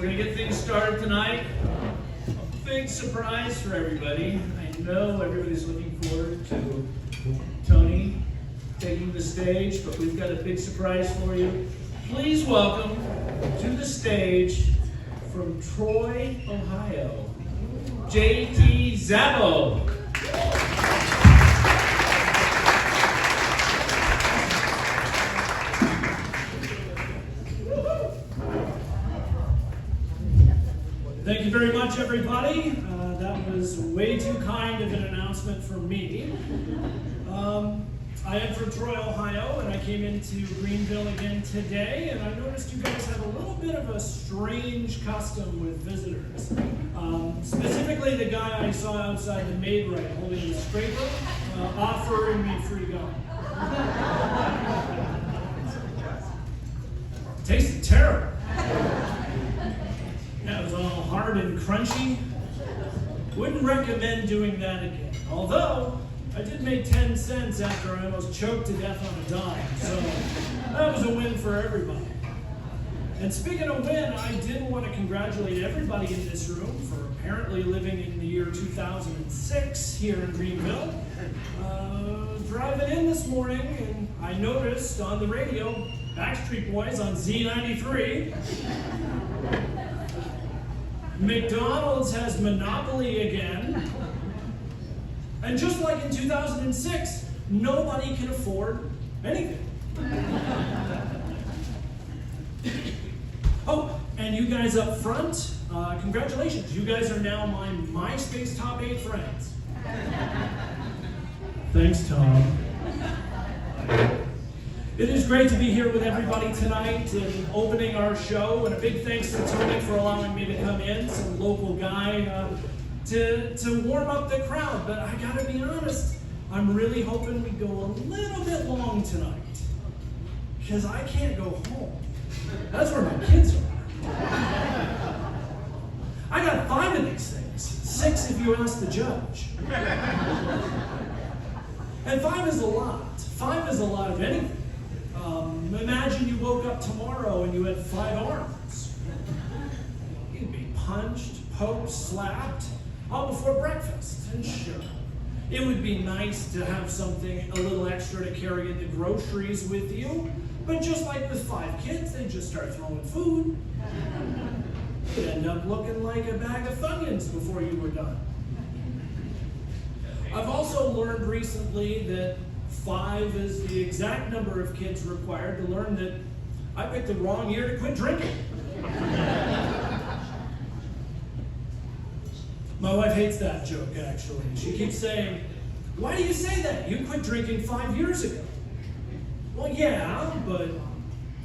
We're going to get things started tonight. A big surprise for everybody. I know everybody's looking forward to Tony taking the stage, but we've got a big surprise for you. Please welcome to the stage from Troy, Ohio, J.T. Szabo. Thank you very much, everybody. That was way too kind of an announcement from me. I am from Troy, Ohio, and I came into Greenville again today, and I noticed you guys have a little bit of a strange custom with visitors. Specifically, the guy I saw outside the maid right holding the scraper, offering me free gum. Tasted terrible. Yeah, it was all hard and crunchy. Wouldn't recommend doing that again. Although, I did make 10 cents after I almost choked to death on a dime. So, that was a win for everybody. And speaking of win, I did want to congratulate everybody in this room for apparently living in the year 2006 here in Greenville. Driving in this morning, and I noticed on the radio, Backstreet Boys on Z93. McDonald's has Monopoly again. And just like in 2006, nobody can afford anything. Oh, and you guys up front, congratulations. You guys are now my MySpace top 8 friends. Thanks, Tom. It is great to be here with everybody tonight and opening our show, and a big thanks to Tony for allowing me to come in, some local guy, to warm up the crowd. But I gotta be honest, I'm really hoping we go a little bit long tonight, because I can't go home. That's where my kids are. I got 5 of these things, 6 if you ask the judge. And 5 is a lot. 5 is a lot of anything. Imagine you woke up tomorrow and you had 5 arms. You'd be punched, poked, slapped, all before breakfast. And sure, it would be nice to have something a little extra to carry in the groceries with you, but just like with 5 kids, they'd just start throwing food. You'd end up looking like a bag of Funyuns before you were done. I've also learned recently that 5 is the exact number of kids required to learn that I picked the wrong year to quit drinking. My wife hates that joke, actually. She keeps saying, "Why do you say that? You quit drinking 5 years ago." Well, yeah, but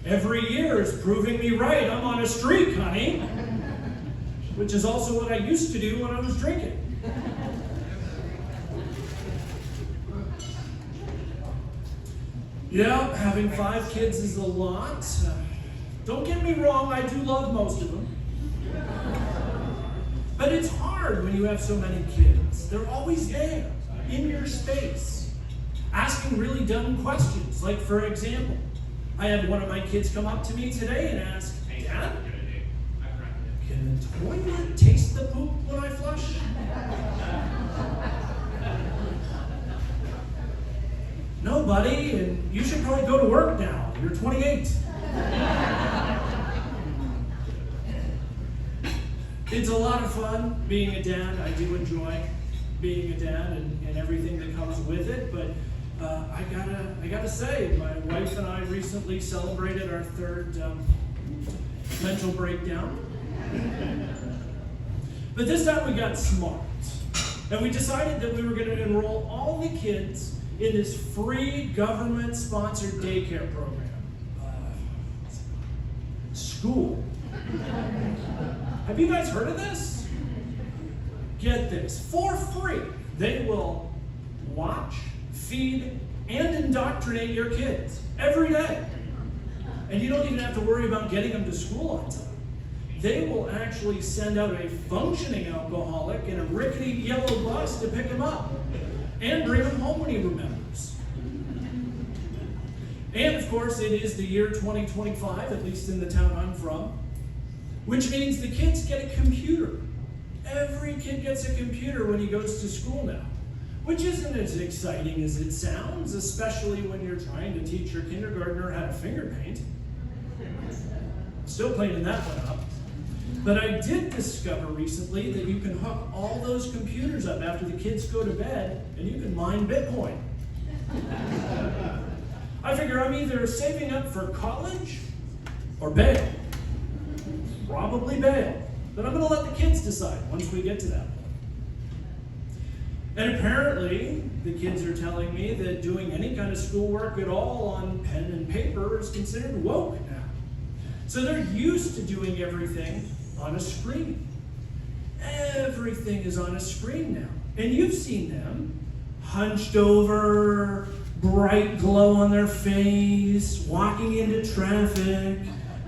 every year is proving me right. I'm on a streak, honey. Which is also what I used to do when I was drinking. Yeah, having 5 kids is a lot. Don't get me wrong, I do love most of them. But it's hard when you have so many kids. They're always there, in your space, asking really dumb questions. Like, for example, I had one of my kids come up to me today and ask, "Dad, can the toilet taste the poop when I flush?" No, buddy, and you should probably go to work now. You're 28. It's a lot of fun being a dad. I do enjoy being a dad and everything that comes with it, but I gotta say, my wife and I recently celebrated our 3rd mental breakdown. But this time we got smart, and we decided that we were going to enroll all the kids in this free government-sponsored daycare program. School. Have you guys heard of this? Get this, for free, they will watch, feed, and indoctrinate your kids every day. And you don't even have to worry about getting them to school on time. They will actually send out a functioning alcoholic in a rickety yellow bus to pick him up and bring him home when he remembers. And of course, it is the year 2025, at least in the town I'm from. which means the kids get a computer. Every kid gets a computer when he goes to school now, which isn't as exciting as it sounds, especially when you're trying to teach your kindergartner how to finger paint. Still cleaning that one up. But I did discover recently that you can hook all those computers up after the kids go to bed, and you can mine Bitcoin. I figure I'm either saving up for college or bail. Probably bail. But I'm going to let the kids decide once we get to that point. And apparently, the kids are telling me that doing any kind of schoolwork at all on pen and paper is considered woke now. So they're used to doing everything on a screen. Everything is on a screen now. And you've seen them, hunched over, bright glow on their face, walking into traffic,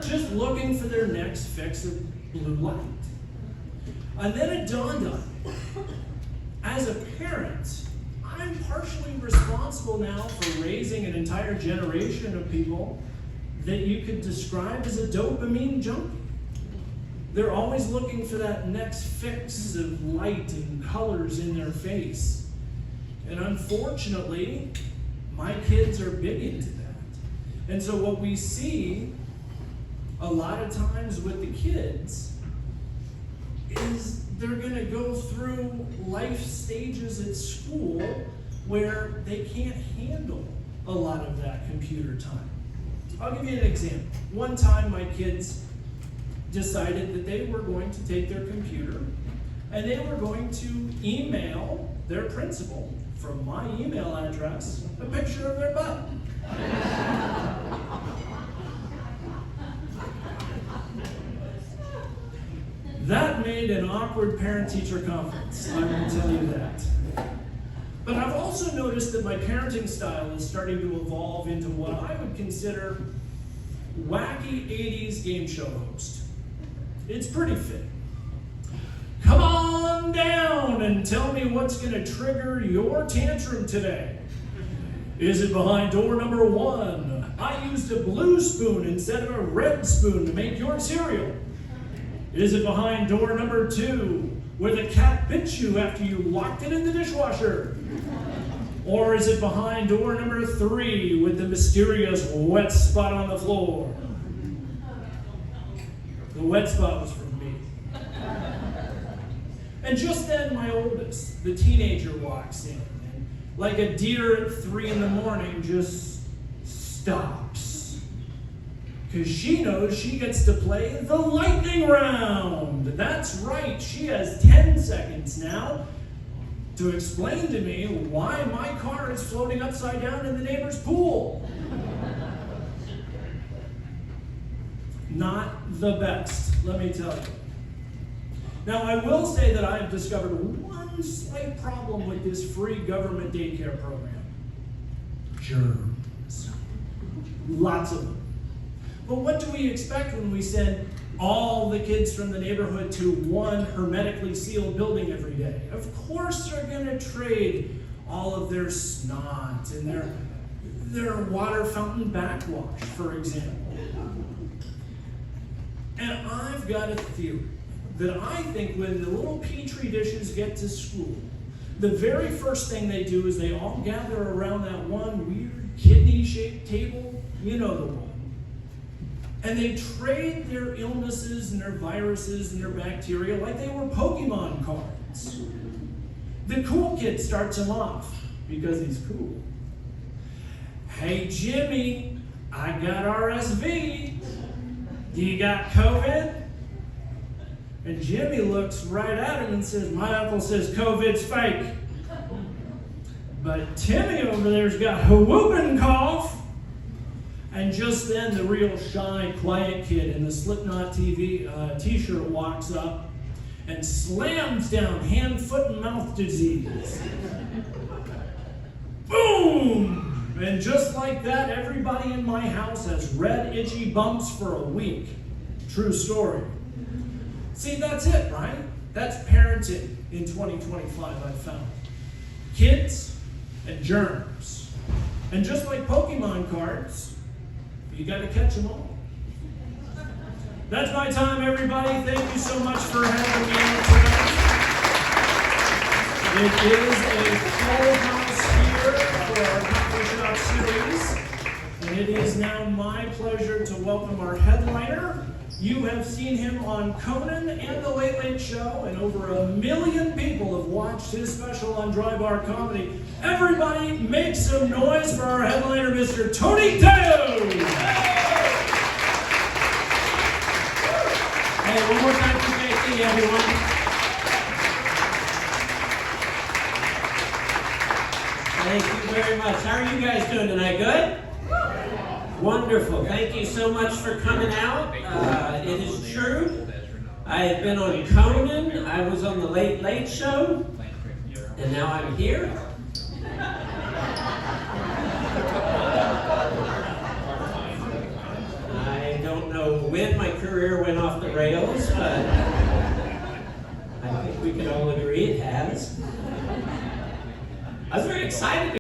just looking for their next fix of blue light. And then it dawned on me, as a parent, I'm partially responsible now for raising an entire generation of people that you could describe as a dopamine junkie. They're always looking for that next fix of light and colors in their face. And unfortunately, my kids are big into that. And so what we see a lot of times with the kids is they're going to go through life stages at school where they can't handle a lot of that computer time. I'll give you an example. One time my kids decided that they were going to take their computer and they were going to email their principal from my email address a picture of their butt. That made an awkward parent-teacher conference, I will tell you that. But I've also noticed that my parenting style is starting to evolve into what I would consider wacky 80s game show host. It's pretty fitting. Come on down and tell me what's going to trigger your tantrum today. Is it behind door number 1? I used a blue spoon instead of a red spoon to make your cereal. Is it behind door number 2, where the cat bit you after you locked it in the dishwasher? Or is it behind door number 3, with the mysterious wet spot on the floor? The wet spot was from me. And just then, my oldest, the teenager, walks in, and like a deer at 3 in the morning, just stops. Because she knows she gets to play the lightning round. That's right, she has 10 seconds now to explain to me why my car is floating upside down in the neighbor's pool. Not the best, let me tell you. Now, I will say that I have discovered one slight problem with this free government daycare program. Germs. Lots of them. But what do we expect when we send all the kids from the neighborhood to one hermetically sealed building every day? Of course they're going to trade all of their snot and their water fountain backwash, for example. And I've got a theory that I think when the little petri dishes get to school, the very first thing they do is they all gather around that one weird kidney-shaped table, you know the one. And they trade their illnesses and their viruses and their bacteria like they were Pokemon cards. The cool kid starts him off because he's cool. Hey Jimmy, I got RSV. Do you got COVID? And Jimmy looks right at him and says, my uncle says COVID's fake. But Timmy over there's got a whooping cough. And just then the real shy, quiet kid in the Slipknot t-shirt walks up and slams down hand, foot, and mouth disease. Boom! And just like that, everybody in my house has red, itchy bumps for a week. True story. See, that's it, right? That's parenting in 2025, I've found. Kids and germs. And just like Pokemon cards, you got to catch them all. That's my time, everybody. Thank you so much for having me out tonight. It is a full house here for our Coffee Shop series. And it is now my pleasure to welcome our headliner. You have seen him on Conan and The Late Late Show, and over 1 million people have watched his special on Dry Bar Comedy. Everybody make some noise for our headliner, Mr. Tony Deyo! Hey, one more time for JT, everyone. Thank you very much. How are you guys doing tonight? Good? Wonderful. Thank you so much for coming out. It is true. I have been on Conan. I was on The Late Late Show. And now I'm here. I don't know when my career went off the rails, but I think we can all agree it has. I was very excited